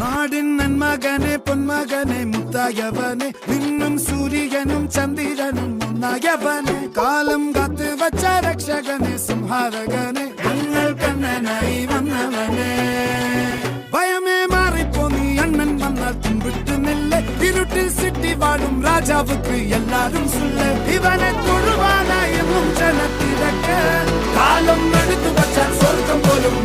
നാടിൻ നന്മകനെ പൊന്മകനെ മുത്തായവനെ നിന്നും സൂര്യനും ചന്ദ്രനും ഒന്നായവനെ കാലം കാത്ത് വച്ച രക്ഷകനെ സംഹാരകനെ ഞങ്ങൾ കണ്ണനായി വന്നവനെ ഭയമേ മാറിപ്പോ നീ അണ്ണൻ വന്നാൽ തുമ്പിട്ടുന്നില്ല ഇരുട്ടിൽ സിറ്റി വാടും രാജാവുക്ക് എല്ലാരും സുല്ല ഇവനെ തൊഴുവാനായെന്നും ജനത്തിരക്ക് കാലം എടുത്തു വച്ചാൽ സ്വർഗം പോലും